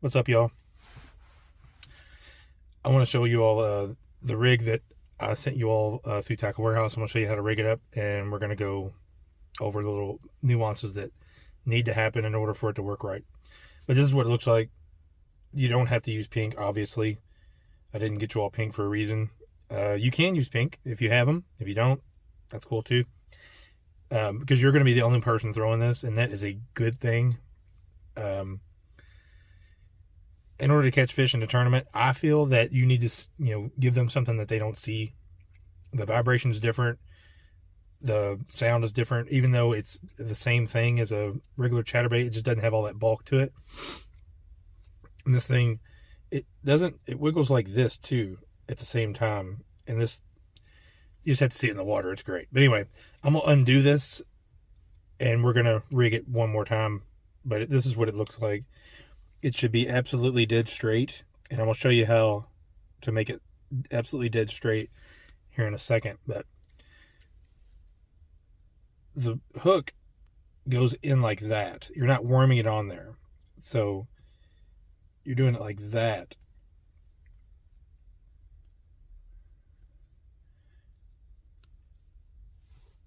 What's up, y'all? I want to show you all the rig that I sent you all through Tackle Warehouse. I'm going to show you how to rig it up, and we're going to go over the little nuances that need to happen in order for it to work right. But this is what it looks like. You don't have to use pink, obviously. I didn't get you all pink for a reason. You can use pink if you have them. If you don't, that's cool too. Because you're going to be the only person throwing this, and that is a good thing. In order to catch fish in a tournament, I feel that you need to, give them something that they don't see. The vibration is different. The sound is different. Even though it's the same thing as a regular chatterbait, it just doesn't have all that bulk to it. And this thing, it wiggles like this too at the same time. And this, you just have to see it in the water. It's great. But anyway, I'm going to undo this, and we're going to rig it one more time. But this is what it looks like. It should be absolutely dead straight, and I'm going to show you how to make it absolutely dead straight here in a second. But the hook goes in like that. You're not worming it on there. So you're doing it like that.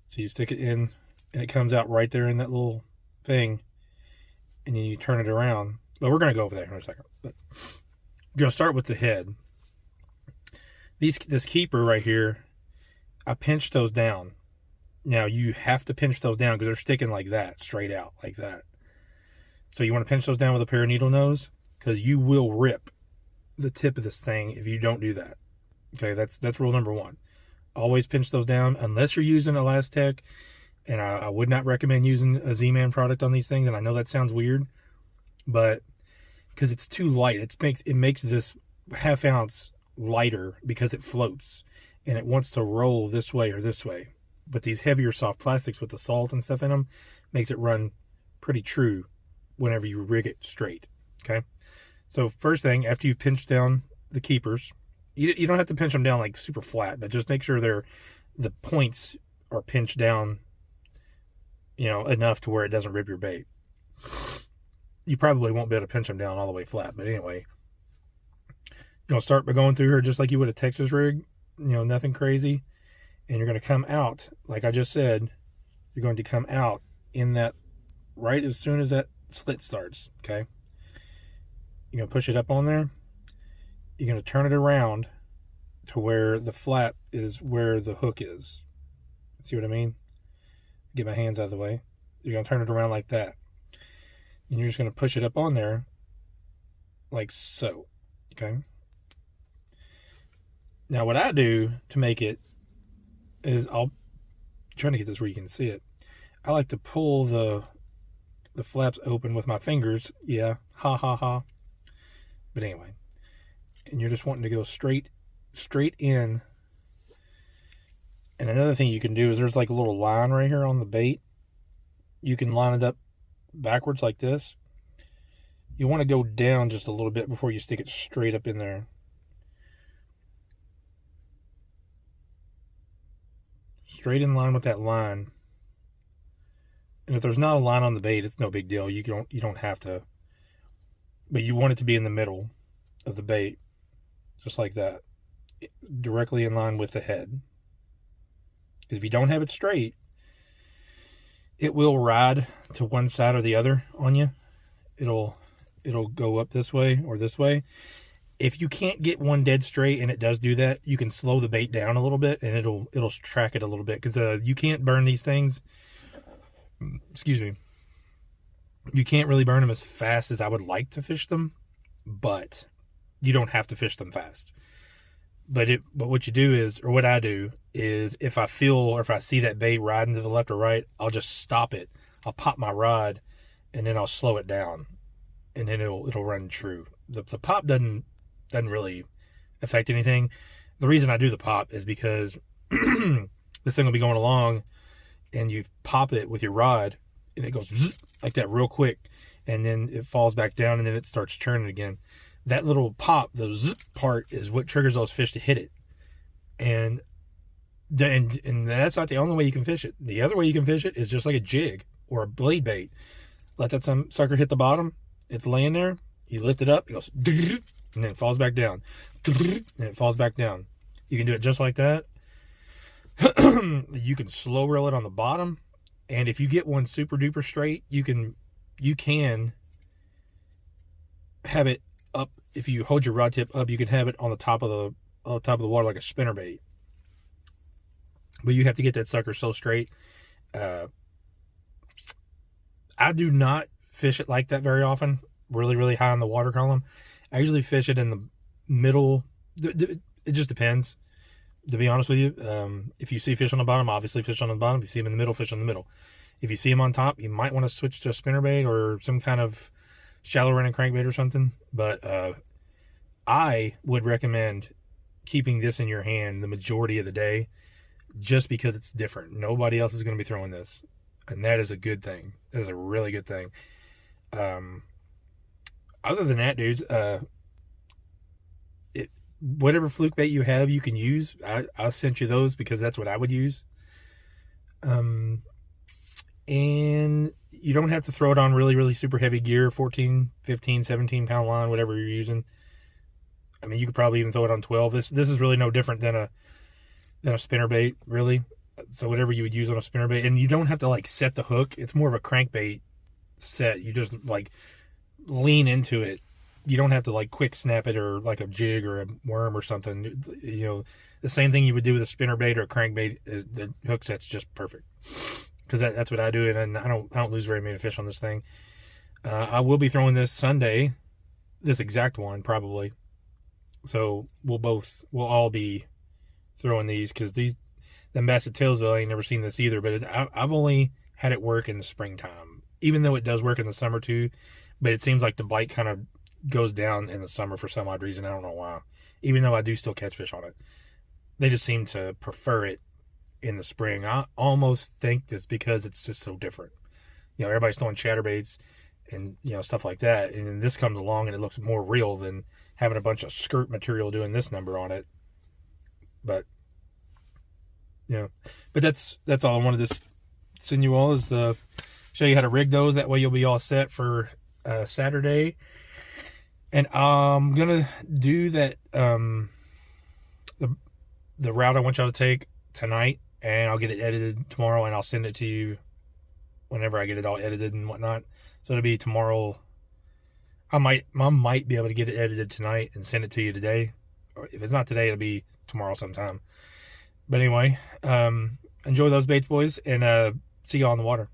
So you stick it in, and it comes out right there in that little thing, and then you turn it around. But we're going to go over there in a second. But you're going to start with the head. This keeper right here, I pinched those down. Now, you have to pinch those down because they're sticking like that, straight out, like that. So you want to pinch those down with a pair of needle nose, because you will rip the tip of this thing if you don't do that. Okay, that's rule number one. Always pinch those down, unless you're using Elastec, and I would not recommend using a Z-Man product on these things, and I know that sounds weird, but because it's too light, it makes this half ounce lighter because it floats and it wants to roll this way or this way. But these heavier soft plastics with the salt and stuff in them makes it run pretty true whenever you rig it straight. Okay, so first thing, after you pinch down the keepers, you don't have to pinch them down like super flat, but just make sure the points are pinched down, enough to where it doesn't rip your bait. You probably won't be able to pinch them down all the way flat, but anyway, start by going through here just like you would a Texas rig, nothing crazy, and you're going to come out, like I just said, you're going to come out in that right as soon as that slit starts, okay? You're going to push it up on there, you're going to turn it around to where the flap is where the hook is. See what I mean? Get my hands out of the way. You're going to turn it around like that. And you're just going to push it up on there like so, okay? Now what I do to make it is I'm trying to get this where you can see it. I like to pull the flaps open with my fingers. Yeah, ha ha ha. But anyway, and you're just wanting to go straight in. And another thing you can do is there's like a little line right here on the bait. You can line it up backwards like this. You want to go down just a little bit before you stick it straight up in there. Straight in line with that line. And if there's not a line on the bait, it's no big deal. You don't have to. But you want it to be in the middle of the bait, just like that, directly in line with the head. If you don't have it straight, it will ride to one side or the other on you. It'll go up this way or this way. If you can't get one dead straight, and it does do that, you can slow the bait down a little bit, and it'll track it a little bit, because you can't burn these things. Excuse me. You can't really burn them as fast as I would like to fish them, but you don't have to fish them fast. But what you do is, or what I do is, if I feel or if I see that bait riding to the left or right, I'll just stop it. I'll pop my rod, and then I'll slow it down, and then it'll run true. The pop doesn't really affect anything. The reason I do the pop is because this thing will be going along, and you pop it with your rod, and it goes zzz, like that real quick, and then it falls back down, and then it starts churning again. That little pop, the zip part, is what triggers those fish to hit it. And that's not the only way you can fish it. The other way you can fish it is just like a jig or a blade bait. Let that sucker hit the bottom. It's laying there. You lift it up, it goes, and then it falls back down, and it falls back down. You can do it just like that. You can slow reel it on the bottom, and if you get one super duper straight, you can have it up. If you hold your rod tip up, you can have it on the top of the water like a spinnerbait. But you have to get that sucker so straight. I do not fish it like that very often. Really, really high on the water column. I usually fish it in the middle. It just depends, to be honest with you. If you see fish on the bottom, obviously fish on the bottom. If you see them in the middle, fish on the middle. If you see them on top, you might want to switch to a spinnerbait or some kind of shallow running crankbait or something. But I would recommend keeping this in your hand the majority of the day, just because it's different. Nobody else is going to be throwing this, and that is a good thing. That is a really good thing. Other than that, dudes, whatever fluke bait you have, you can use. I sent you those because that's what I would use. And you don't have to throw it on really, really super heavy gear, 14, 15, 17 pound line, whatever you're using. I mean, you could probably even throw it on 12. This is really no different than a spinnerbait, really. So whatever you would use on a spinnerbait, and you don't have to like set the hook. It's more of a crankbait set. You just like lean into it. You don't have to like quick snap it or like a jig or a worm or something. You know, the same thing you would do with a spinnerbait or a crankbait. The hook set's just perfect, because that's what I do, and I don't lose very many fish on this thing. I will be throwing this Sunday, this exact one probably. So we'll all be throwing these, because the Bassett Tailsville, I ain't never seen this either, but I've only had it work in the springtime, even though it does work in the summer too. But it seems like the bite kind of goes down in the summer for some odd reason. I don't know why. Even though I do still catch fish on it, they just seem to prefer it in the spring. I almost think it's because it's just so different. You know, everybody's throwing chatterbaits and, you know, stuff like that, and then this comes along and it looks more real than having a bunch of skirt material doing this number on it. But yeah, but that's all I wanted to send you all, is to show you how to rig those. That way you'll be all set for Saturday. And I'm gonna do that the route I want y'all to take tonight, and I'll get it edited tomorrow, and I'll send it to you whenever I get it all edited and whatnot. So it'll be tomorrow. I might be able to get it edited tonight and send it to you today, or if it's not today, it'll be tomorrow sometime. But anyway, enjoy those baits, boys, and see y'all on the water.